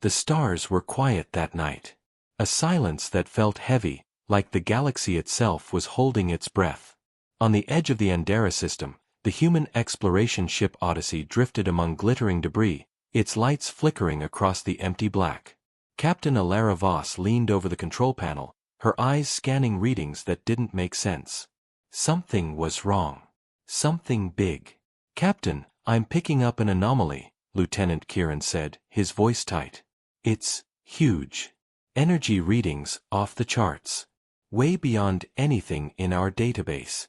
The stars were quiet that night. A silence that felt heavy, like the galaxy itself was holding its breath. On the edge of the Andera system, the human exploration ship Odyssey drifted among glittering debris, its lights flickering across the empty black. Captain Alara Voss leaned over the control panel, her eyes scanning readings that didn't make sense. Something was wrong. Something big. "Captain, I'm picking up an anomaly," Lieutenant Kieran said, his voice tight. "It's huge. Energy readings off the charts. Way beyond anything in our database."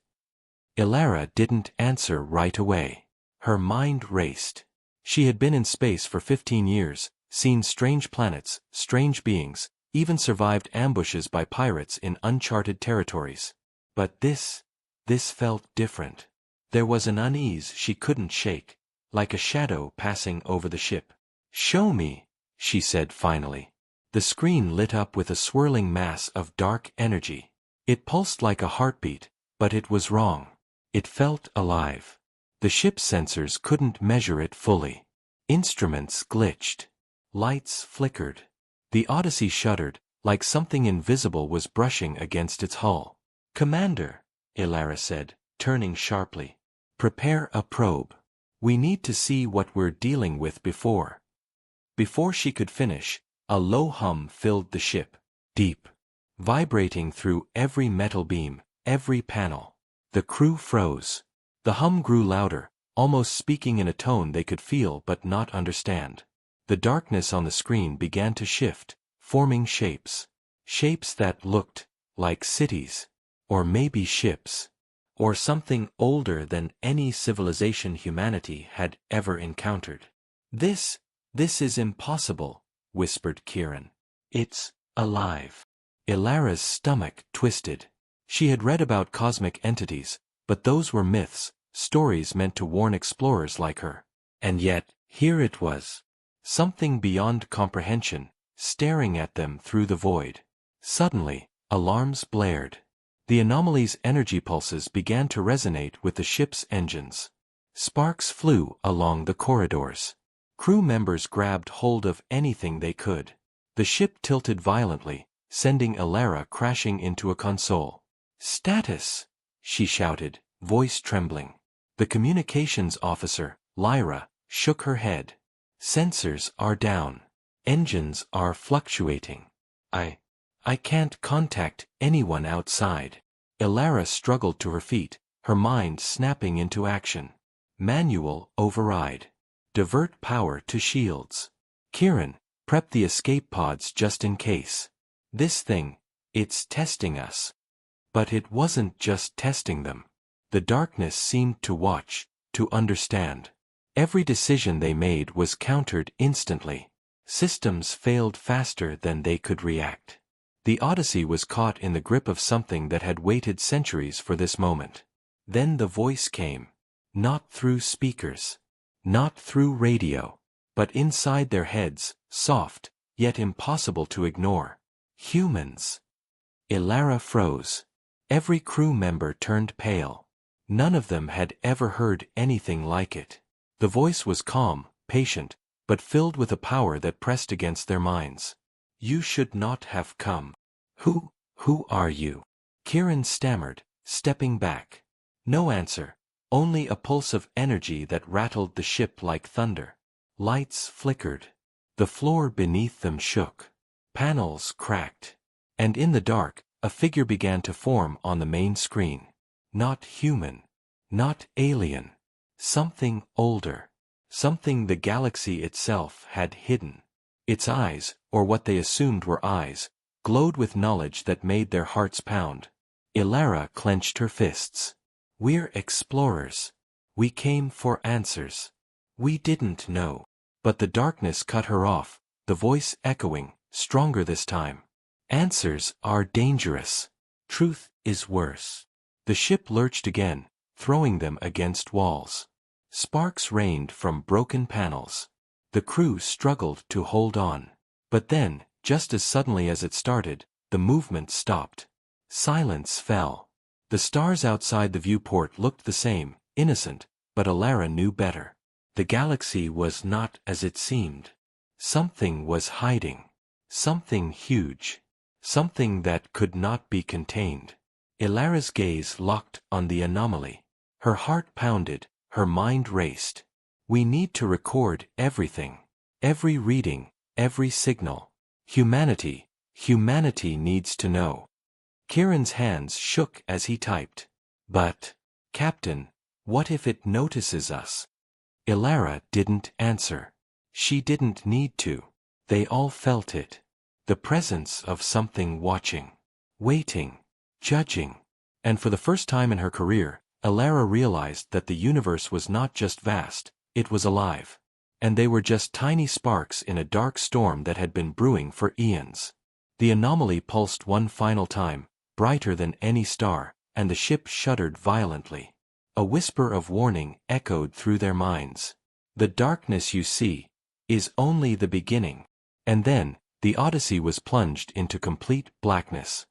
Alara didn't answer right away. Her mind raced. She had been in space for 15 years, seen strange planets, strange beings, even survived ambushes by pirates in uncharted territories. But this felt different. There was an unease she couldn't shake, like a shadow passing over the ship. "Show me," she said finally. The screen lit up with a swirling mass of dark energy. It pulsed like a heartbeat, but it was wrong. It felt alive. The ship's sensors couldn't measure it fully. Instruments glitched. Lights flickered. The Odyssey shuddered, like something invisible was brushing against its hull. "Commander," Alara said, turning sharply. "Prepare a probe. We need to see what we're dealing with before." Before she could finish, a low hum filled the ship. Deep. Vibrating through every metal beam, every panel. The crew froze. The hum grew louder, almost speaking in a tone they could feel but not understand. The darkness on the screen began to shift, forming shapes. Shapes that looked like cities. Or maybe ships. Or something older than any civilization humanity had ever encountered. This is impossible," whispered Kieran. "It's alive." Alara's stomach twisted. She had read about cosmic entities, but those were myths, stories meant to warn explorers like her. And yet, here it was. Something beyond comprehension, staring at them through the void. Suddenly, alarms blared. The anomaly's energy pulses began to resonate with the ship's engines. Sparks flew along the corridors. Crew members grabbed hold of anything they could. The ship tilted violently, sending Alara crashing into a console. "Status!" she shouted, voice trembling. The communications officer, Lyra, shook her head. "Sensors are down. Engines are fluctuating. I can't contact anyone outside." Alara struggled to her feet, her mind snapping into action. Manual override. Divert power to shields. "Kieran, prep the escape pods just in case. This thing, it's testing us." But it wasn't just testing them. The darkness seemed to watch, to understand. Every decision they made was countered instantly. Systems failed faster than they could react. The Odyssey was caught in the grip of something that had waited centuries for this moment. Then the voice came. Not through speakers. Not through radio. But inside their heads, soft, yet impossible to ignore. "Humans." Alara froze. Every crew member turned pale. None of them had ever heard anything like it. The voice was calm, patient, but filled with a power that pressed against their minds. "You should not have come." Who are you?" Kieran stammered, stepping back. No answer, only a pulse of energy that rattled the ship like thunder. Lights flickered. The floor beneath them shook. Panels cracked. And in the dark, a figure began to form on the main screen. Not human. Not alien. Something older. Something the galaxy itself had hidden. Its eyes, or what they assumed were eyes, glowed with knowledge that made their hearts pound. Alara clenched her fists. "We're explorers. We came for answers. We didn't know." But the darkness cut her off, the voice echoing, stronger this time. "Answers are dangerous. Truth is worse." The ship lurched again, throwing them against walls. Sparks rained from broken panels. The crew struggled to hold on. But then, just as suddenly as it started, the movement stopped. Silence fell. The stars outside the viewport looked the same, innocent, but Alara knew better. The galaxy was not as it seemed. Something was hiding. Something huge. Something that could not be contained. Ilara's gaze locked on the anomaly. Her heart pounded, her mind raced. We need to record everything. Every reading, every signal. Humanity needs to know. Kieran's hands shook as he typed. But, Captain, what if it notices us? Ilara didn't answer. She didn't need to. They all felt it. The presence of something watching, waiting, judging. And for the first time in her career, Ilara realized that the universe was not just vast, it was alive. And they were just tiny sparks in a dark storm that had been brewing for eons. The anomaly pulsed one final time, brighter than any star, and the ship shuddered violently. A whisper of warning echoed through their minds. The darkness you see is only the beginning. And then, the Odyssey was plunged into complete blackness.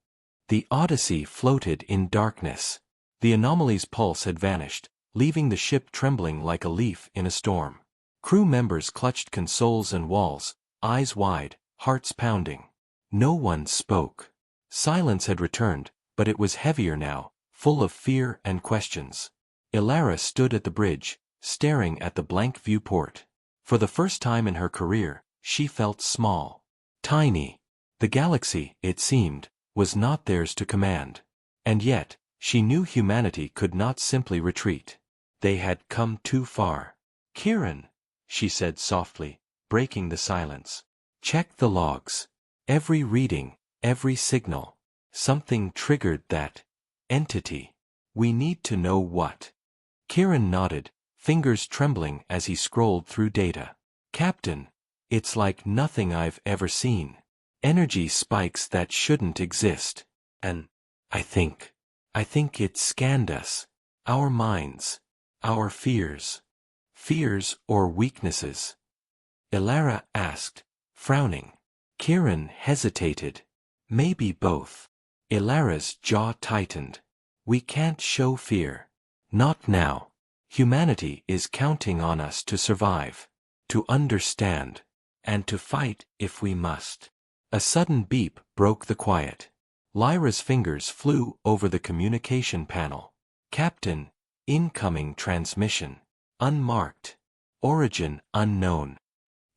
The Odyssey floated in darkness. The anomaly's pulse had vanished, leaving the ship trembling like a leaf in a storm. Crew members clutched consoles and walls, eyes wide, hearts pounding. No one spoke. Silence had returned, but it was heavier now, full of fear and questions. Ilara stood at the bridge, staring at the blank viewport. For the first time in her career, she felt small. Tiny. The galaxy, it seemed, was not theirs to command. And yet, she knew humanity could not simply retreat. They had come too far. Kieran, she said softly, breaking the silence. Check the logs. Every reading, every signal. Something triggered that entity. We need to know what. Kieran nodded, fingers trembling as he scrolled through data. Captain, it's like nothing I've ever seen. Energy spikes that shouldn't exist. And I think it scanned us. Our minds. Our fears. Fears or weaknesses? Ilara asked, frowning. Kieran hesitated. Maybe both. Ilara's jaw tightened. We can't show fear. Not now. Humanity is counting on us to survive, to understand, and to fight if we must. A sudden beep broke the quiet. Lyra's fingers flew over the communication panel. Captain, incoming transmission. Unmarked. Origin unknown.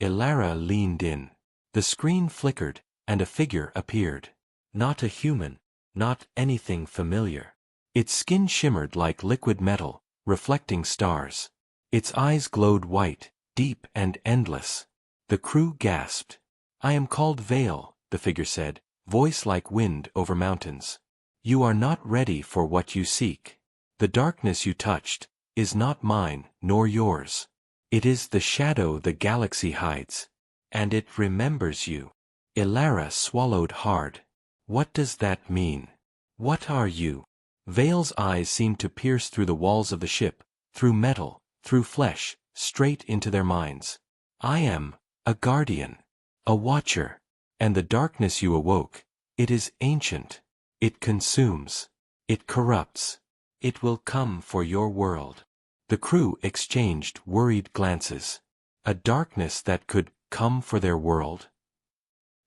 Ilara leaned in. The screen flickered, and a figure appeared. Not a human, not anything familiar. Its skin shimmered like liquid metal, reflecting stars. Its eyes glowed white, deep and endless. The crew gasped. I am called Vale, the figure said, voice like wind over mountains. You are not ready for what you seek. The darkness you touched is not mine nor yours. It is the shadow the galaxy hides. And it remembers you. Ilara swallowed hard. What does that mean? What are you? Vale's eyes seemed to pierce through the walls of the ship, through metal, through flesh, straight into their minds. I am a guardian, a watcher, and the darkness you awoke, it is ancient. It consumes. It corrupts. It will come for your world. The crew exchanged worried glances. A darkness that could come for their world?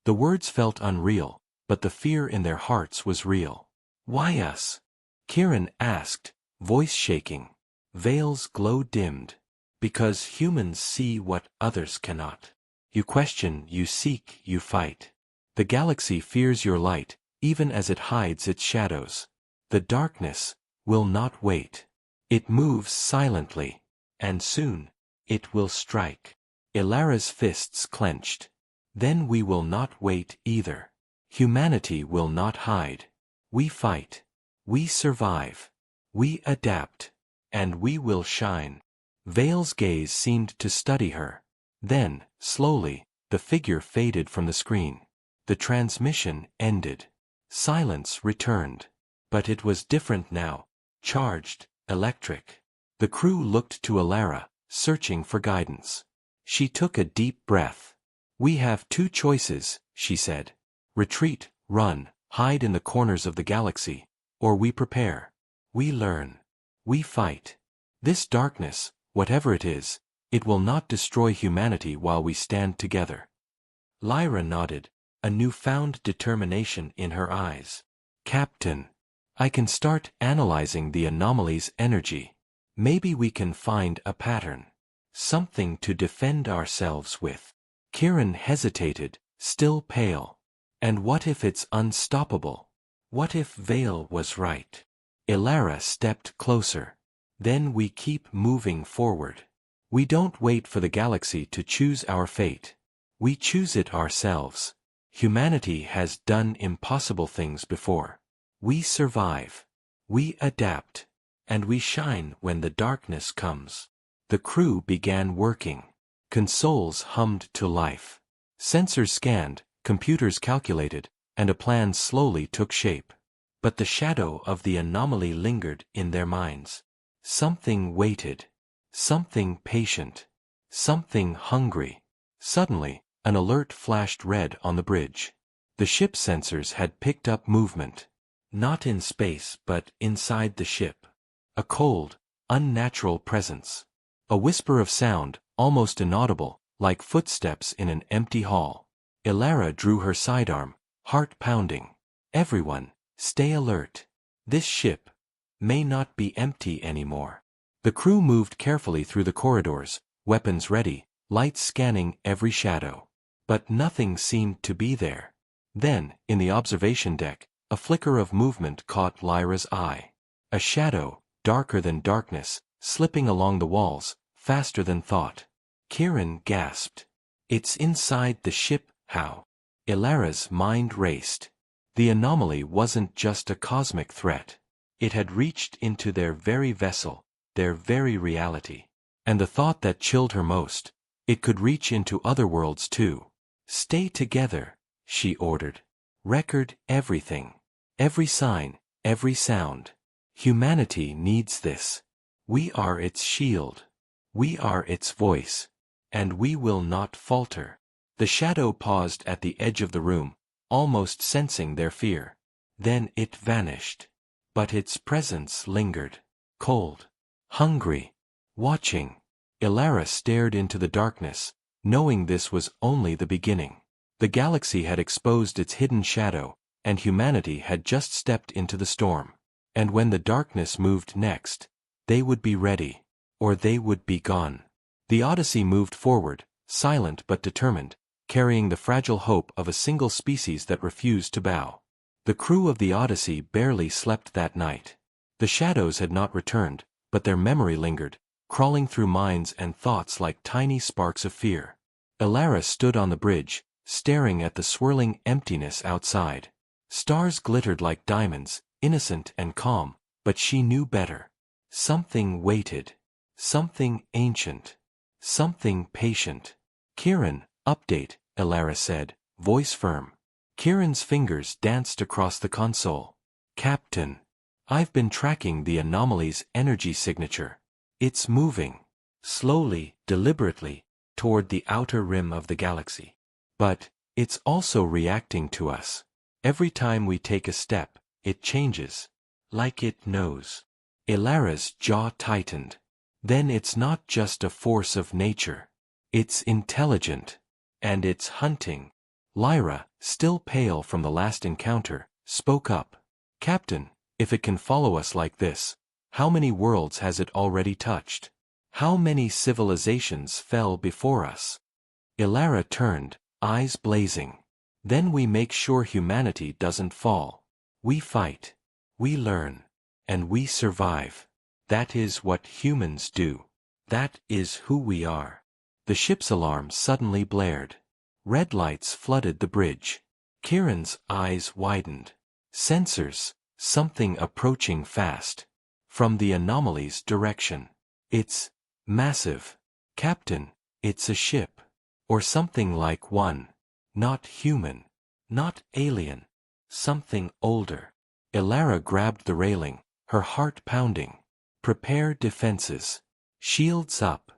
The words felt unreal, but the fear in their hearts was real. Why us? Kieran asked, voice shaking. Vale's glow dimmed. Because humans see what others cannot. You question, you seek, you fight. The galaxy fears your light, even as it hides its shadows. The darkness will not wait. It moves silently. And soon, it will strike. Ilara's fists clenched. Then we will not wait either. Humanity will not hide. We fight. We survive. We adapt. And we will shine. Vale's gaze seemed to study her. Then, slowly, the figure faded from the screen. The transmission ended. Silence returned. But it was different now. Charged, electric. The crew looked to Ilara, searching for guidance. She took a deep breath. We have two choices, she said. Retreat, run, hide in the corners of the galaxy. Or we prepare. We learn. We fight. This darkness, whatever it is, it will not destroy humanity while we stand together. Lyra nodded, a newfound determination in her eyes. Captain, I can start analyzing the anomaly's energy. Maybe we can find a pattern. Something to defend ourselves with. Kieran hesitated, still pale. And what if it's unstoppable? What if Vale was right? Ilara stepped closer. Then we keep moving forward. We don't wait for the galaxy to choose our fate. We choose it ourselves. Humanity has done impossible things before. We survive. We adapt. And we shine when the darkness comes. The crew began working. Consoles hummed to life. Sensors scanned, computers calculated, and a plan slowly took shape. But the shadow of the anomaly lingered in their minds. Something waited. Something patient. Something hungry. Suddenly, an alert flashed red on the bridge. The ship's sensors had picked up movement. Not in space but inside the ship. A cold, unnatural presence. A whisper of sound, almost inaudible, like footsteps in an empty hall. Ilara drew her sidearm, heart pounding. Everyone, stay alert. This ship may not be empty anymore. The crew moved carefully through the corridors, weapons ready, lights scanning every shadow. But nothing seemed to be there. Then, in the observation deck, a flicker of movement caught Lyra's eye. A shadow, darker than darkness, slipping along the walls, faster than thought. Kieran gasped. It's inside the ship, how? Ilara's mind raced. The anomaly wasn't just a cosmic threat. It had reached into their very vessel, their very reality. And the thought that chilled her most, it could reach into other worlds too. Stay together, she ordered. Record everything. Every sign, every sound. Humanity needs this. We are its shield. We are its voice. And we will not falter. The shadow paused at the edge of the room, almost sensing their fear. Then it vanished. But its presence lingered. Cold. Hungry. Watching. Ilara stared into the darkness, knowing this was only the beginning. The galaxy had exposed its hidden shadow, and humanity had just stepped into the storm. And when the darkness moved next, they would be ready, or they would be gone. The Odyssey moved forward, silent but determined, carrying the fragile hope of a single species that refused to bow. The crew of the Odyssey barely slept that night. The shadows had not returned, but their memory lingered, crawling through minds and thoughts like tiny sparks of fear. Ilara stood on the bridge, staring at the swirling emptiness outside. Stars glittered like diamonds, innocent and calm, but she knew better. Something waited. Something ancient. Something patient. Kieran, update, Ilara said, voice firm. Kieran's fingers danced across the console. Captain, I've been tracking the anomaly's energy signature. It's moving. Slowly, deliberately, toward the outer rim of the galaxy. But, it's also reacting to us. Every time we take a step, it changes. Like it knows. Ilara's jaw tightened. Then it's not just a force of nature. It's intelligent. And it's hunting. Lyra, still pale from the last encounter, spoke up. Captain, if it can follow us like this, how many worlds has it already touched? How many civilizations fell before us? Ilara turned, eyes blazing. Then we make sure humanity doesn't fall. We fight. We learn. And we survive. That is what humans do. That is who we are. The ship's alarm suddenly blared. Red lights flooded the bridge. Kieran's eyes widened. Sensors, something approaching fast. From the anomaly's direction. It's massive. Captain, it's a ship. Or something like one. Not human. Not alien. Something older. Ilara grabbed the railing, her heart pounding. Prepare defenses. Shields up.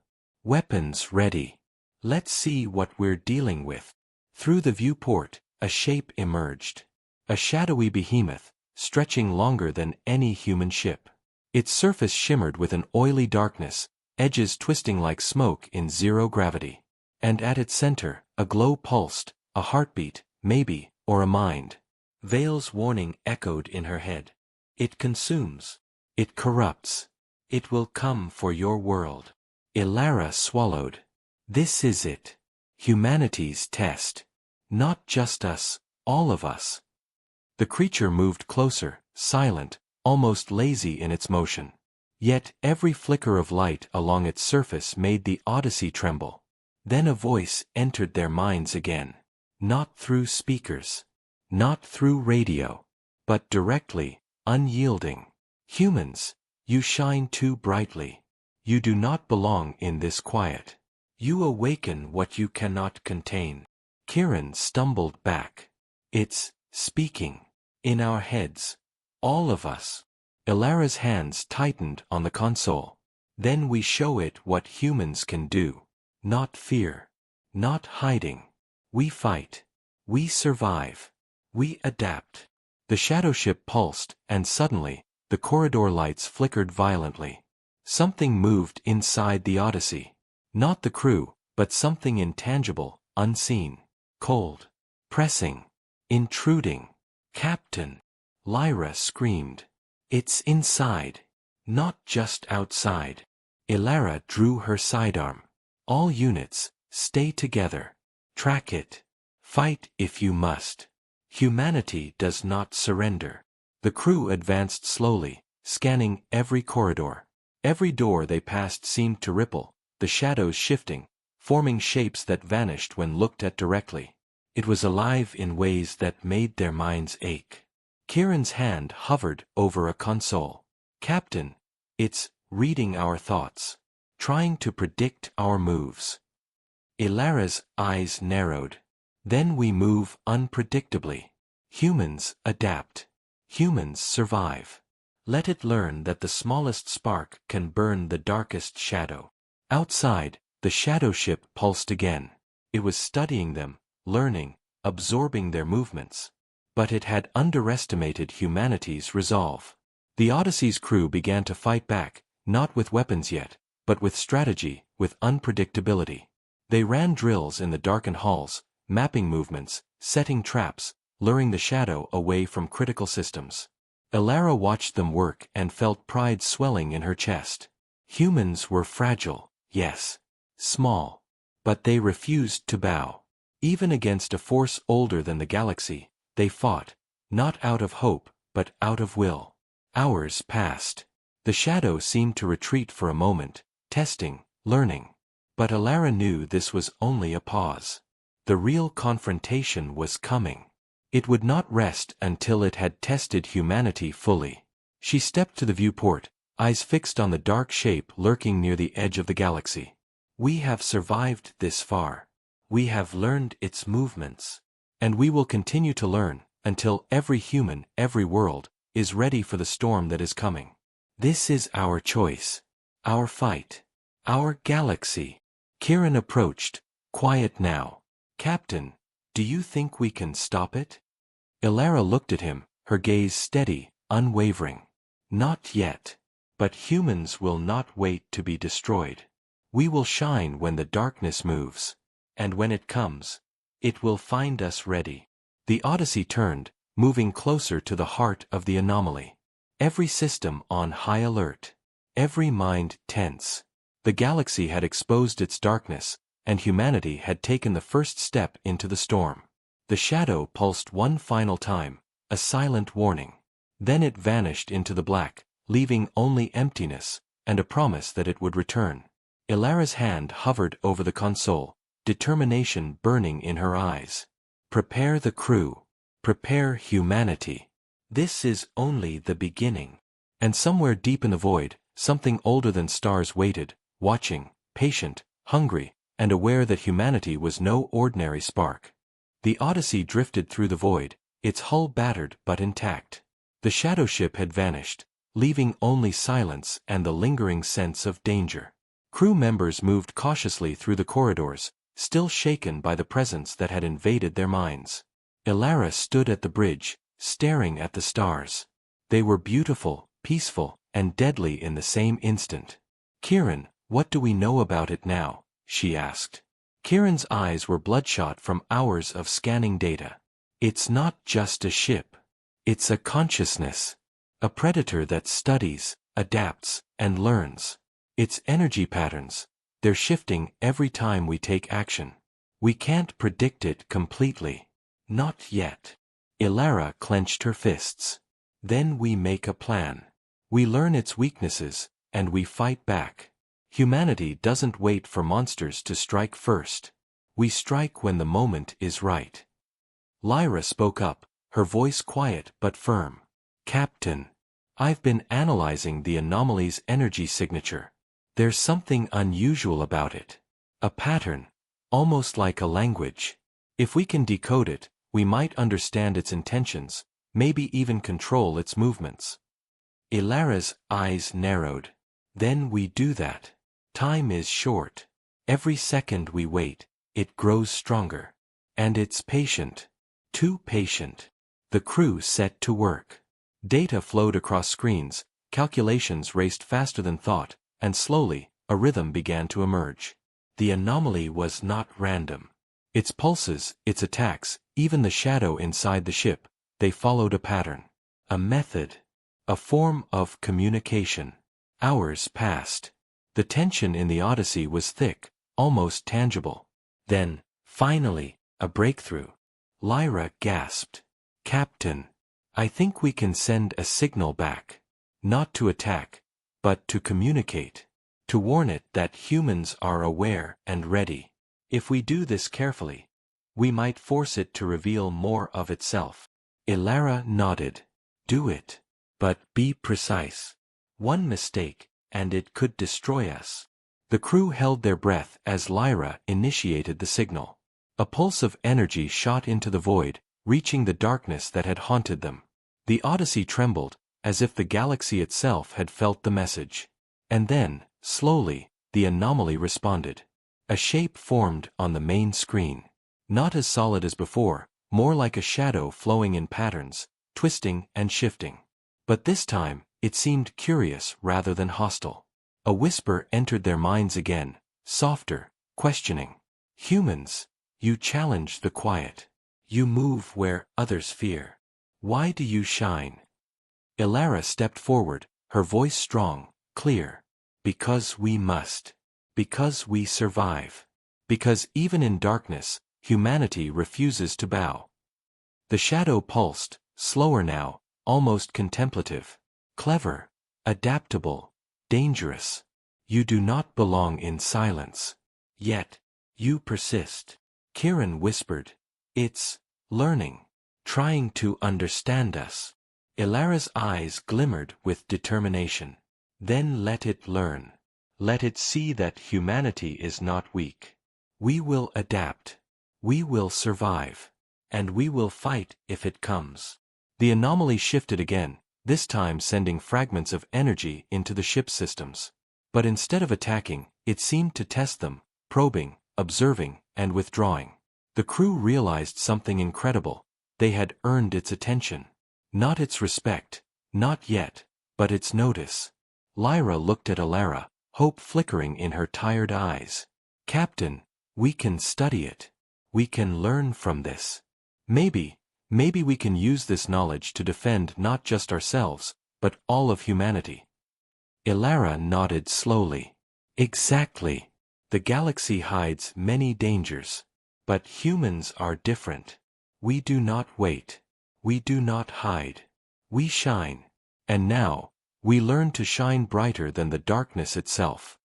Weapons ready. Let's see what we're dealing with. Through the viewport, a shape emerged. A shadowy behemoth, stretching longer than any human ship. Its surface shimmered with an oily darkness, edges twisting like smoke in zero gravity. And at its center, a glow pulsed, A heartbeat, maybe, or a mind. Vale's warning echoed in her head. It consumes. It corrupts. It will come for your world. Ilara swallowed. This is it. Humanity's test. Not just us, all of us. The creature moved closer, silent, almost lazy in its motion. Yet every flicker of light along its surface made the Odyssey tremble. Then a voice entered their minds again. Not through speakers. Not through radio. But directly, unyielding. Humans, you shine too brightly. You do not belong in this quiet. You awaken what you cannot contain. Kiran stumbled back. It's speaking. In our heads. All of us. Ilara's hands tightened on the console. Then we show it what humans can do. Not fear. Not hiding. We fight. We survive. We adapt. The shadow ship pulsed, and suddenly, the corridor lights flickered violently. Something moved inside the Odyssey. Not the crew, but something intangible, unseen. Cold. Pressing. Intruding. Captain. Lyra screamed. It's inside. Not just outside. Ilara drew her sidearm. All units, stay together. Track it. Fight if you must. Humanity does not surrender. The crew advanced slowly, scanning every corridor. Every door they passed seemed to ripple, the shadows shifting, forming shapes that vanished when looked at directly. It was alive in ways that made their minds ache. Kiran's hand hovered over a console. Captain, it's reading our thoughts. Trying to predict our moves. Ilara's eyes narrowed. Then we move unpredictably. Humans adapt. Humans survive. Let it learn that the smallest spark can burn the darkest shadow. Outside, the shadow ship pulsed again. It was studying them, learning, absorbing their movements. But it had underestimated humanity's resolve. The Odyssey's crew began to fight back, not with weapons yet, but with strategy, with unpredictability. They ran drills in the darkened halls, mapping movements, setting traps, luring the shadow away from critical systems. Ilara watched them work and felt pride swelling in her chest. Humans were fragile, yes. Small. But they refused to bow. Even against a force older than the galaxy, they fought, not out of hope, but out of will. Hours passed. The shadow seemed to retreat for a moment, testing, learning. But Ilara knew this was only a pause. The real confrontation was coming. It would not rest until it had tested humanity fully. She stepped to the viewport, eyes fixed on the dark shape lurking near the edge of the galaxy. We have survived this far. We have learned its movements. And we will continue to learn, until every human, every world, is ready for the storm that is coming. This is our choice. Our fight. Our galaxy. Kiran approached, quiet now. Captain, do you think we can stop it? Ilara looked at him, her gaze steady, unwavering. Not yet. But humans will not wait to be destroyed. We will shine when the darkness moves. And when it comes, it will find us ready. The Odyssey turned, moving closer to the heart of the anomaly. Every system on high alert. Every mind tense. The galaxy had exposed its darkness, and humanity had taken the first step into the storm. The shadow pulsed one final time, a silent warning. Then it vanished into the black, leaving only emptiness, and a promise that it would return. Ilara's hand hovered over the console, determination burning in her eyes. Prepare the crew. Prepare humanity. This is only the beginning. And somewhere deep in the void, something older than stars waited, watching, patient, hungry, and aware that humanity was no ordinary spark. The Odyssey drifted through the void, its hull battered but intact. The shadow ship had vanished, leaving only silence and the lingering sense of danger. Crew members moved cautiously through the corridors, still shaken by the presence that had invaded their minds. Ilara stood at the bridge, staring at the stars. They were beautiful, peaceful, and deadly in the same instant. Kiran, what do we know about it now? She asked. Kieran's eyes were bloodshot from hours of scanning data. It's not just a ship. It's a consciousness. A predator that studies, adapts, and learns. Its energy patterns, they're shifting every time we take action. We can't predict it completely. Not yet. Ilara clenched her fists. Then we make a plan. We learn its weaknesses, and we fight back. Humanity doesn't wait for monsters to strike first. We strike when the moment is right. Lyra spoke up, her voice quiet but firm. Captain, I've been analyzing the anomaly's energy signature. There's something unusual about it. A pattern, almost like a language. If we can decode it, we might understand its intentions, maybe even control its movements. Ilara's eyes narrowed. Then we do that. Time is short. Every second we wait, it grows stronger. And it's patient. Too patient. The crew set to work. Data flowed across screens, calculations raced faster than thought, and slowly, a rhythm began to emerge. The anomaly was not random. Its pulses, its attacks, even the shadow inside the ship, they followed a pattern. A method. A form of communication. Hours passed. The tension in the Odyssey was thick, almost tangible. Then, finally, a breakthrough. Lyra gasped. Captain, I think we can send a signal back. Not to attack, but to communicate. To warn it that humans are aware and ready. If we do this carefully, we might force it to reveal more of itself. Ilara nodded. Do it. But be precise. One mistake, and it could destroy us. The crew held their breath as Lyra initiated the signal. A pulse of energy shot into the void, reaching the darkness that had haunted them. The Odyssey trembled, as if the galaxy itself had felt the message. And then, slowly, the anomaly responded. A shape formed on the main screen. Not as solid as before, more like a shadow flowing in patterns, twisting and shifting. But this time, it seemed curious rather than hostile. A whisper entered their minds again, softer, questioning. Humans, you challenge the quiet. You move where others fear. Why do you shine? Ilara stepped forward, her voice strong, clear. Because we must. Because we survive. Because even in darkness, humanity refuses to bow. The shadow pulsed, slower now, almost contemplative. Clever, adaptable, dangerous. You do not belong in silence. Yet, you persist. Kieran whispered. It's learning. Trying to understand us. Ilara's eyes glimmered with determination. Then let it learn. Let it see that humanity is not weak. We will adapt. We will survive. And we will fight if it comes. The anomaly shifted again, this time sending fragments of energy into the ship's systems. But instead of attacking, it seemed to test them, probing, observing, and withdrawing. The crew realized something incredible. They had earned its attention. Not its respect, not yet, but its notice. Lyra looked at Ilara, hope flickering in her tired eyes. Captain, we can study it. We can learn from this. Maybe we can use this knowledge to defend not just ourselves, but all of humanity. Ilara nodded slowly. Exactly. The galaxy hides many dangers. But humans are different. We do not wait. We do not hide. We shine. And now, we learn to shine brighter than the darkness itself.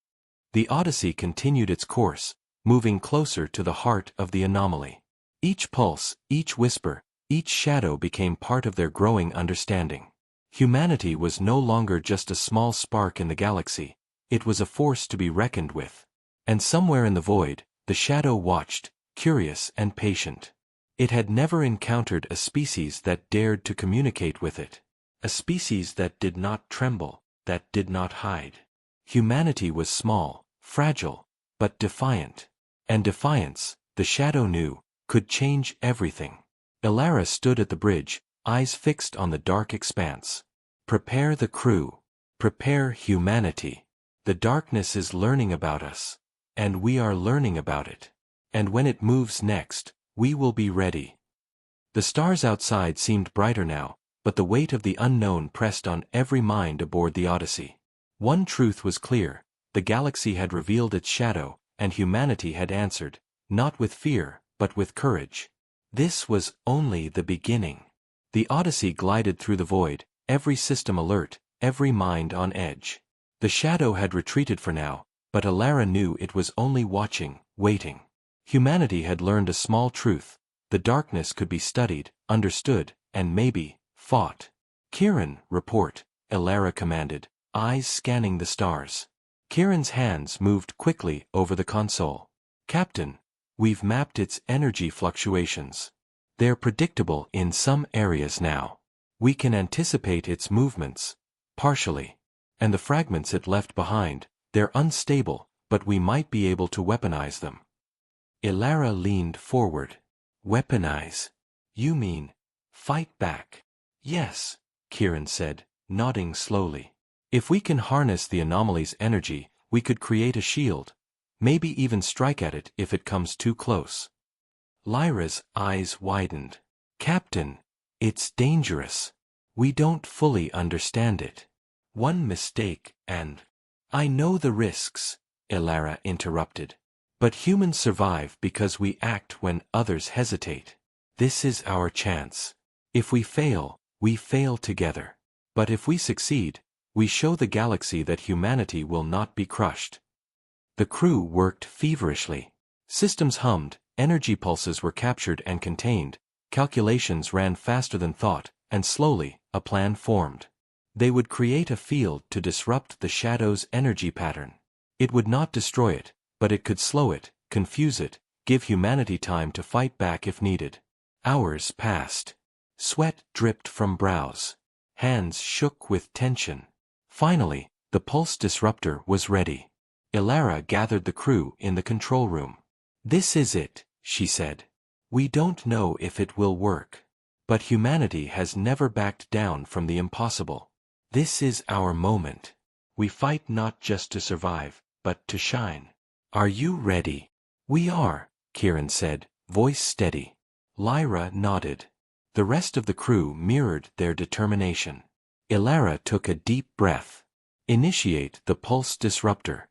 The Odyssey continued its course, moving closer to the heart of the anomaly. Each pulse, each whisper, each shadow became part of their growing understanding. Humanity was no longer just a small spark in the galaxy, it was a force to be reckoned with. And somewhere in the void, the shadow watched, curious and patient. It had never encountered a species that dared to communicate with it. A species that did not tremble, that did not hide. Humanity was small, fragile, but defiant. And defiance, the shadow knew, could change everything. Ilara stood at the bridge, eyes fixed on the dark expanse. Prepare the crew. Prepare humanity. The darkness is learning about us. And we are learning about it. And when it moves next, we will be ready. The stars outside seemed brighter now, but the weight of the unknown pressed on every mind aboard the Odyssey. One truth was clear: the galaxy had revealed its shadow, and humanity had answered, not with fear, but with courage. This was only the beginning. The Odyssey glided through the void, every system alert, every mind on edge. The shadow had retreated for now, but Alara knew it was only watching, waiting. Humanity had learned a small truth: the darkness could be studied, understood, and maybe fought. "Kieran, report," Alara commanded, eyes scanning the stars. Kieran's hands moved quickly over the console. "Captain, we've mapped its energy fluctuations. They're predictable in some areas now. We can anticipate its movements, partially. And the fragments it left behind, they're unstable, but we might be able to weaponize them." Alara leaned forward. "Weaponize? You mean fight back?" "Yes," Kieran said, nodding slowly. "If we can harness the anomaly's energy, we could create a shield, maybe even strike at it if it comes too close." Lyra's eyes widened. "Captain, it's dangerous. We don't fully understand it. One mistake and—" "I know the risks," Alara interrupted. "But humans survive because we act when others hesitate. This is our chance. If we fail together. But if we succeed, we show the galaxy that humanity will not be crushed." The crew worked feverishly. Systems hummed, energy pulses were captured and contained, calculations ran faster than thought, and slowly, a plan formed. They would create a field to disrupt the shadow's energy pattern. It would not destroy it, but it could slow it, confuse it, give humanity time to fight back if needed. Hours passed. Sweat dripped from brows. Hands shook with tension. Finally, the pulse disruptor was ready. Alara gathered the crew in the control room. "This is it," she said. "We don't know if it will work. But humanity has never backed down from the impossible. This is our moment. We fight not just to survive, but to shine. Are you ready?" "We are," Kieran said, voice steady. Lyra nodded. The rest of the crew mirrored their determination. Alara took a deep breath. "Initiate the pulse disruptor."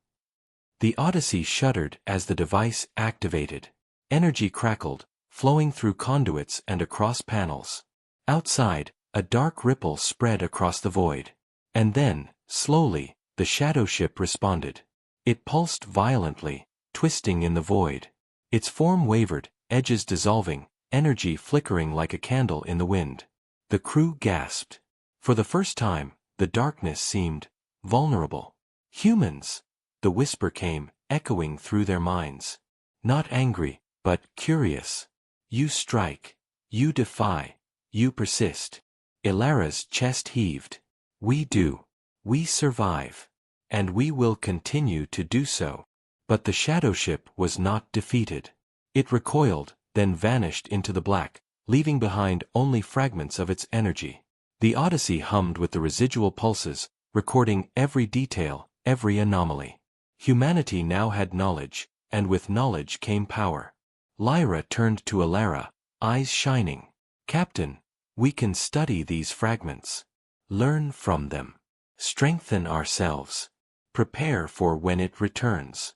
The Odyssey shuddered as the device activated. Energy crackled, flowing through conduits and across panels. Outside, a dark ripple spread across the void. And then, slowly, the shadow ship responded. It pulsed violently, twisting in the void. Its form wavered, edges dissolving, energy flickering like a candle in the wind. The crew gasped. For the first time, the darkness seemed vulnerable. "Humans!" The whisper came, echoing through their minds. Not angry, but curious. "You strike. You defy. You persist." Alara's chest heaved. "We do. We survive. And we will continue to do so." But the shadow ship was not defeated. It recoiled, then vanished into the black, leaving behind only fragments of its energy. The Odyssey hummed with the residual pulses, recording every detail, every anomaly. Humanity now had knowledge, and with knowledge came power. Lyra turned to Alara, eyes shining. "Captain, we can study these fragments. Learn from them. Strengthen ourselves. Prepare for when it returns."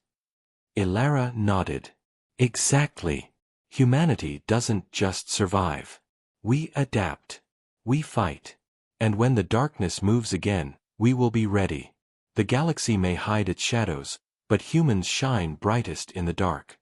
Alara nodded. "Exactly. Humanity doesn't just survive. We adapt. We fight. And when the darkness moves again, we will be ready. The galaxy may hide its shadows, but humans shine brightest in the dark."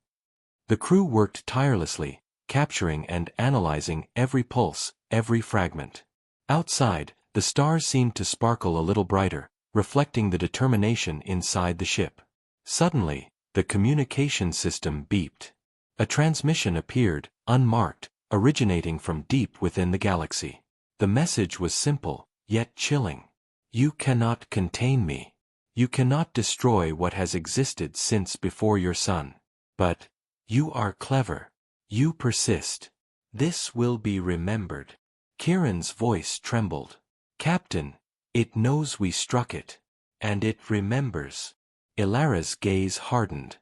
The crew worked tirelessly, capturing and analyzing every pulse, every fragment. Outside, the stars seemed to sparkle a little brighter, reflecting the determination inside the ship. Suddenly, the communication system beeped. A transmission appeared, unmarked, originating from deep within the galaxy. The message was simple, yet chilling. "You cannot contain me. You cannot destroy what has existed since before your sun. But you are clever. You persist. This will be remembered." Kieran's voice trembled. "Captain, it knows we struck it. And it remembers." Alara's gaze hardened.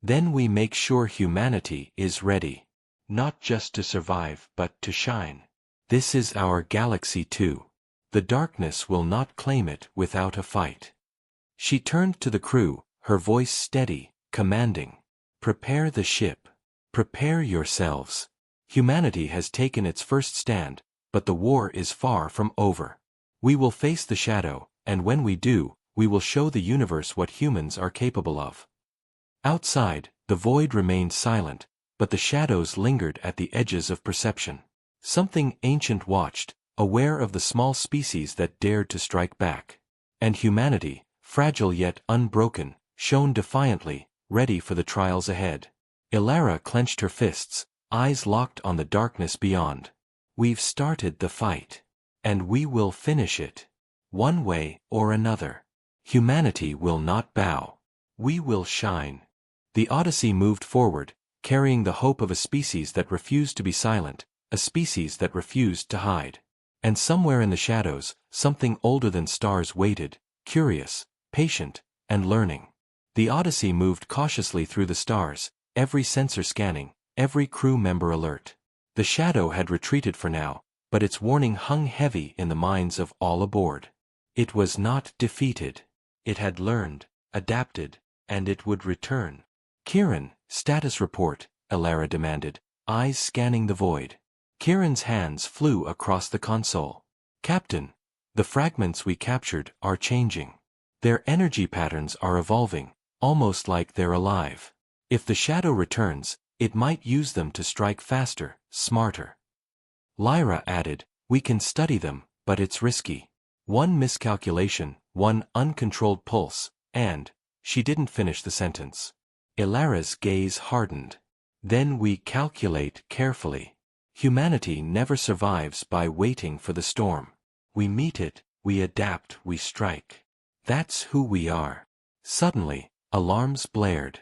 Then we make sure humanity is ready. Not just to survive, but to shine. This is our galaxy too. The darkness will not claim it without a fight. She turned to the crew, her voice steady, commanding. Prepare the ship. Prepare yourselves. Humanity has taken its first stand, but the war is far from over. We will face the shadow, and when we do, we will show the universe what humans are capable of. Outside, the void remained silent, but the shadows lingered at the edges of perception. Something ancient watched, aware of the small species that dared to strike back. And humanity, fragile yet unbroken, shone defiantly, ready for the trials ahead. Ilara clenched her fists, eyes locked on the darkness beyond. We've started the fight. And we will finish it. One way or another. Humanity will not bow. We will shine. The Odyssey moved forward, carrying the hope of a species that refused to be silent, a species that refused to hide. And somewhere in the shadows, something older than stars waited, curious, patient, and learning. The Odyssey moved cautiously through the stars, every sensor scanning, every crew member alert. The shadow had retreated for now, but its warning hung heavy in the minds of all aboard. It was not defeated. It had learned, adapted, and it would return. Kieran, status report, Ilara demanded, eyes scanning the void. Kieran's hands flew across the console. Captain, the fragments we captured are changing. Their energy patterns are evolving, almost like they're alive. If the shadow returns, it might use them to strike faster, smarter. Lyra added, we can study them, but it's risky. One miscalculation, one uncontrolled pulse, and she didn't finish the sentence. Ilara's gaze hardened. Then we calculate carefully. Humanity never survives by waiting for the storm. We meet it, we adapt, we strike. That's who we are. Suddenly, alarms blared.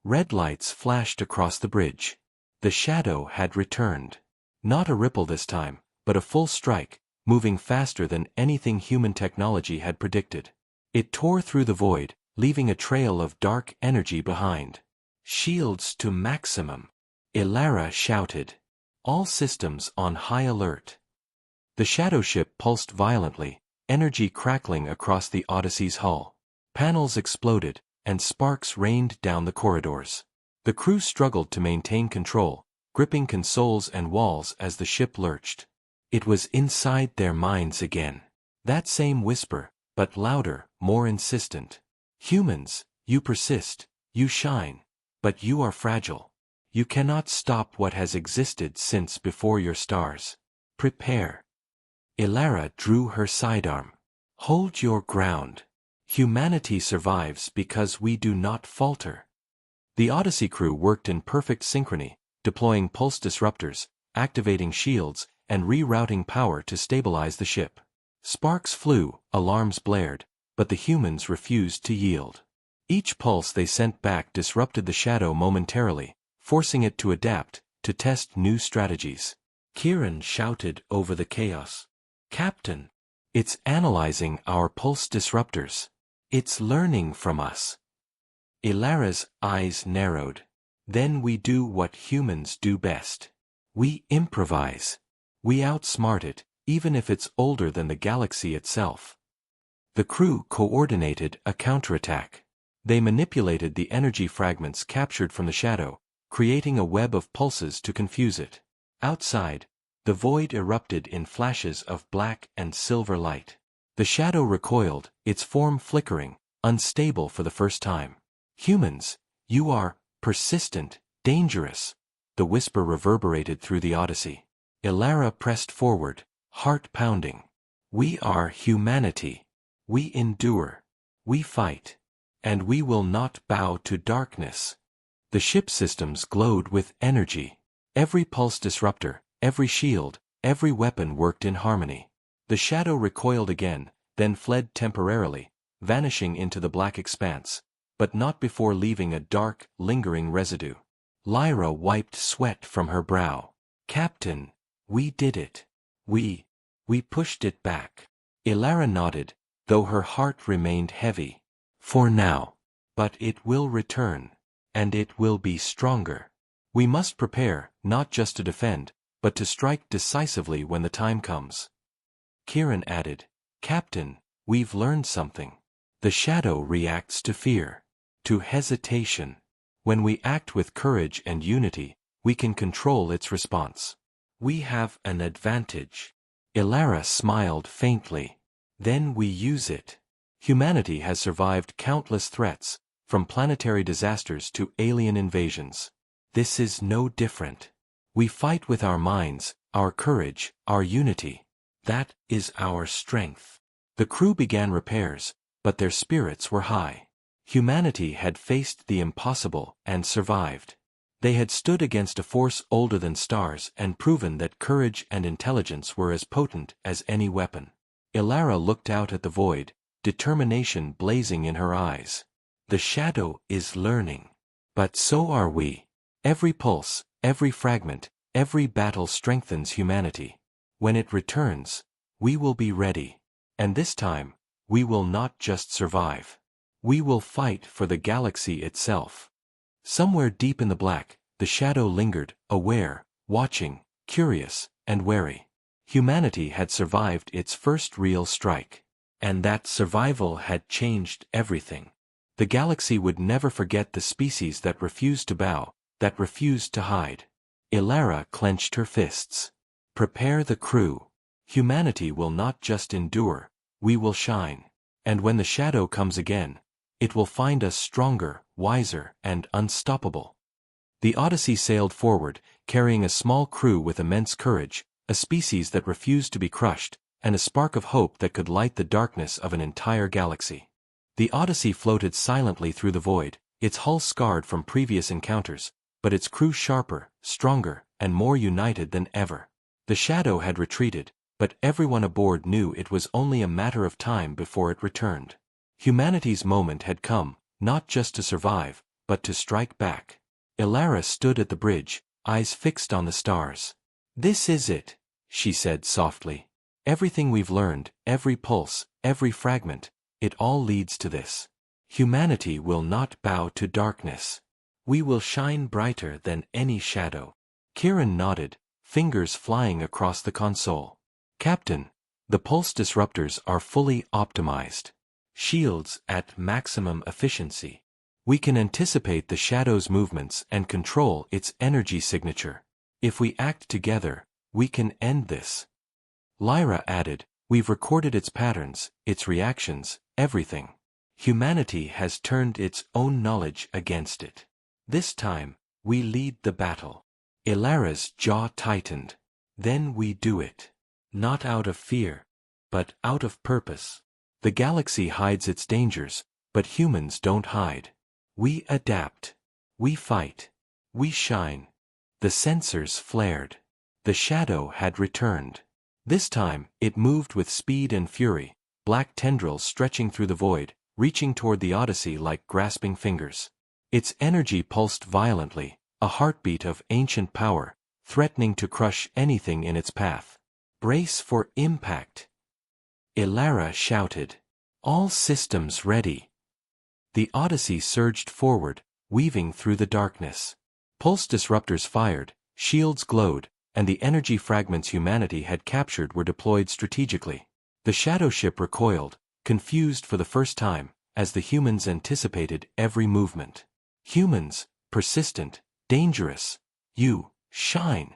Red lights flashed across the bridge. The shadow had returned. Not a ripple this time, but a full strike, moving faster than anything human technology had predicted. It tore through the void, leaving a trail of dark energy behind. Shields to maximum. Ilara shouted. All systems on high alert. The shadow ship pulsed violently, energy crackling across the Odyssey's hull. Panels exploded, and sparks rained down the corridors. The crew struggled to maintain control, gripping consoles and walls as the ship lurched. It was inside their minds again. That same whisper, but louder, more insistent. Humans, you persist, you shine, but you are fragile. You cannot stop what has existed since before your stars. Prepare. Ilara drew her sidearm. Hold your ground. Humanity survives because we do not falter. The Odyssey crew worked in perfect synchrony, deploying pulse disruptors, activating shields, and rerouting power to stabilize the ship. Sparks flew, alarms blared, but the humans refused to yield. Each pulse they sent back disrupted the shadow momentarily, forcing it to adapt, to test new strategies. Kieran shouted over the chaos. Captain, it's analyzing our pulse disruptors. It's learning from us. Ilara's eyes narrowed. Then we do what humans do best. We improvise. We outsmart it, even if it's older than the galaxy itself. The crew coordinated a counterattack. They manipulated the energy fragments captured from the shadow, creating a web of pulses to confuse it. Outside, the void erupted in flashes of black and silver light. The shadow recoiled, its form flickering, unstable for the first time. Humans, you are persistent, dangerous. The whisper reverberated through the Odyssey. Ilara pressed forward, heart pounding. We are humanity. We endure. We fight. And we will not bow to darkness. The ship systems glowed with energy. Every pulse disruptor, every shield, every weapon worked in harmony. The shadow recoiled again, then fled temporarily, vanishing into the black expanse, but not before leaving a dark, lingering residue. Lyra wiped sweat from her brow. Captain, we did it. We pushed it back. Ilara nodded, though her heart remained heavy. For now. But it will return. and it will be stronger. We must prepare, not just to defend, but to strike decisively when the time comes. Kieran added, Captain, we've learned something. The shadow reacts to fear, to hesitation. When we act with courage and unity, we can control its response. We have an advantage. Ilara smiled faintly. Then we use it. Humanity has survived countless threats, from planetary disasters to alien invasions. This is no different. We fight with our minds, our courage, our unity. That is our strength. The crew began repairs, but their spirits were high. Humanity had faced the impossible and survived. They had stood against a force older than stars and proven that courage and intelligence were as potent as any weapon. Ilara looked out at the void, determination blazing in her eyes. The shadow is learning. But so are we. Every pulse, every fragment, every battle strengthens humanity. When it returns, we will be ready. And this time, we will not just survive. We will fight for the galaxy itself. Somewhere deep in the black, the shadow lingered, aware, watching, curious, and wary. Humanity had survived its first real strike. And that survival had changed everything. The galaxy would never forget the species that refused to bow, that refused to hide. Ilara clenched her fists. Prepare the crew. Humanity will not just endure, we will shine. And when the shadow comes again, it will find us stronger, wiser, and unstoppable. The Odyssey sailed forward, carrying a small crew with immense courage, a species that refused to be crushed, and a spark of hope that could light the darkness of an entire galaxy. The Odyssey floated silently through the void, its hull scarred from previous encounters, but its crew sharper, stronger, and more united than ever. The shadow had retreated, but everyone aboard knew it was only a matter of time before it returned. Humanity's moment had come, not just to survive, but to strike back. Ilara stood at the bridge, eyes fixed on the stars. This is it, she said softly. Everything we've learned, every pulse, every fragment, it all leads to this. Humanity will not bow to darkness. We will shine brighter than any shadow. Kieran nodded, fingers flying across the console. Captain, the pulse disruptors are fully optimized. Shields at maximum efficiency. We can anticipate the shadow's movements and control its energy signature. If we act together, we can end this. Lyra added, we've recorded its patterns, its reactions, everything. Humanity has turned its own knowledge against it. This time, we lead the battle. Ilara's jaw tightened. Then we do it. Not out of fear, but out of purpose. The galaxy hides its dangers, but humans don't hide. We adapt. We fight. We shine. The sensors flared. The shadow had returned. This time, it moved with speed and fury, black tendrils stretching through the void, reaching toward the Odyssey like grasping fingers. Its energy pulsed violently, a heartbeat of ancient power, threatening to crush anything in its path. Brace for impact. Ilara shouted. All systems ready. The Odyssey surged forward, weaving through the darkness. Pulse disruptors fired, shields glowed, and the energy fragments humanity had captured were deployed strategically. The shadow ship recoiled, confused for the first time, as the humans anticipated every movement. Humans, persistent, dangerous. You, shine.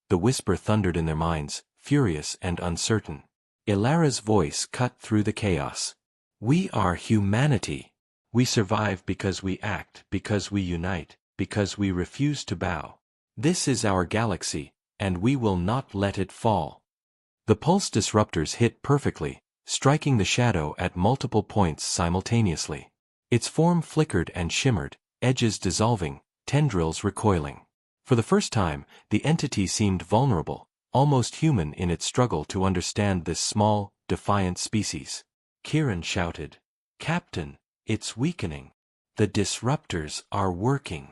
The whisper thundered in their minds, furious and uncertain. Ilara's voice cut through the chaos. We are humanity. We survive because we act, because we unite, because we refuse to bow. This is our galaxy, and we will not let it fall. The pulse disruptors hit perfectly, striking the shadow at multiple points simultaneously. Its form flickered and shimmered, edges dissolving, tendrils recoiling. For the first time, the entity seemed vulnerable, almost human in its struggle to understand this small, defiant species. Kieran shouted, Captain, it's weakening. The disruptors are working.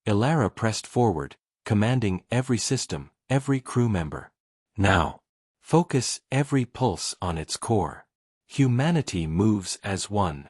Ilara pressed forward, commanding every system, every crew member. Now, focus every pulse on its core. Humanity moves as one.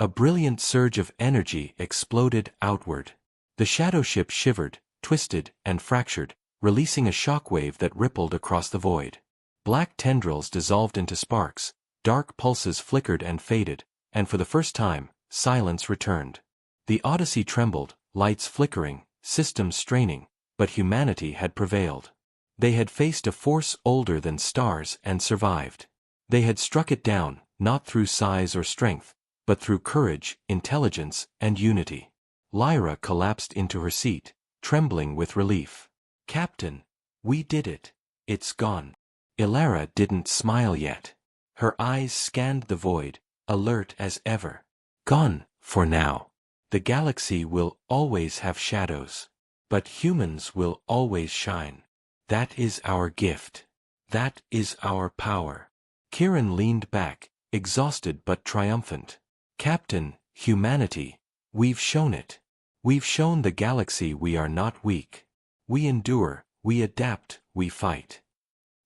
A brilliant surge of energy exploded outward. The shadow ship shivered, twisted, and fractured, releasing a shockwave that rippled across the void. Black tendrils dissolved into sparks, dark pulses flickered and faded, and for the first time, silence returned. The Odyssey trembled, lights flickering, systems straining, but humanity had prevailed. They had faced a force older than stars and survived. They had struck it down, not through size or strength, but through courage, intelligence, and unity. Lyra collapsed into her seat, trembling with relief. "Captain, we did it. It's gone." Ilara didn't smile yet. Her eyes scanned the void, alert as ever. "Gone, for now. The galaxy will always have shadows. But humans will always shine. That is our gift. That is our power." Kieran leaned back, exhausted but triumphant. "Captain, humanity, we've shown it. We've shown the galaxy we are not weak. We endure, we adapt, we fight."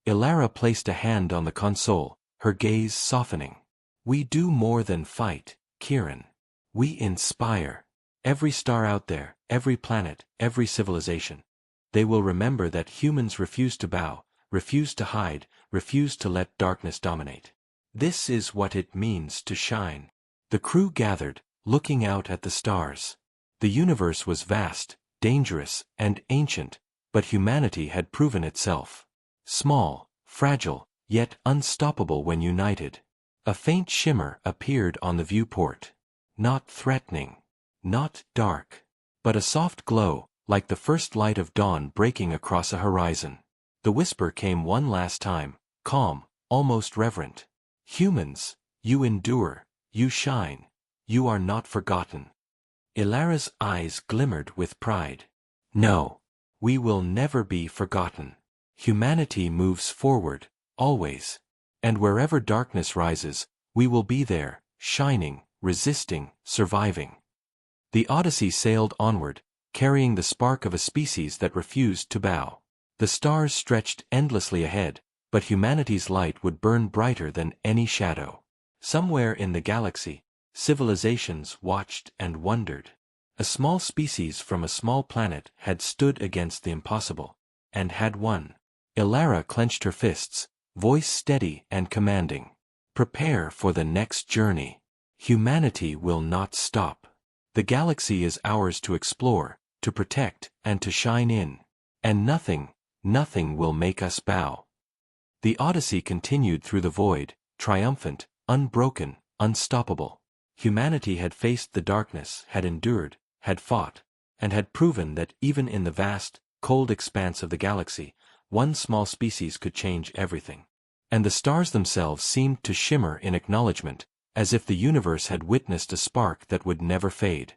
Ilara placed a hand on the console, her gaze softening. "We do more than fight, Kieran. We inspire. Every star out there, every planet, every civilization. They will remember that humans refuse to bow, refuse to hide, refuse to let darkness dominate. This is what it means to shine." The crew gathered, looking out at the stars. The universe was vast, dangerous, and ancient, but humanity had proven itself. Small, fragile, yet unstoppable when united. A faint shimmer appeared on the viewport. Not threatening. Not dark. But a soft glow, like the first light of dawn breaking across a horizon. The whisper came one last time, calm, almost reverent. "Humans, you endure, you shine. You are not forgotten." Ilara's eyes glimmered with pride. "No. We will never be forgotten. Humanity moves forward, always. And wherever darkness rises, we will be there, shining, resisting, surviving." The Odyssey sailed onward, carrying the spark of a species that refused to bow. The stars stretched endlessly ahead, but humanity's light would burn brighter than any shadow. Somewhere in the galaxy, civilizations watched and wondered. A small species from a small planet had stood against the impossible, and had won. Ilara clenched her fists, voice steady and commanding. "Prepare for the next journey. Humanity will not stop. The galaxy is ours to explore, to protect, and to shine in. And nothing, nothing will make us bow." The Odyssey continued through the void, triumphant, unbroken, unstoppable. Humanity had faced the darkness, had endured, had fought, and had proven that even in the vast, cold expanse of the galaxy, one small species could change everything. And the stars themselves seemed to shimmer in acknowledgement, as if the universe had witnessed a spark that would never fade.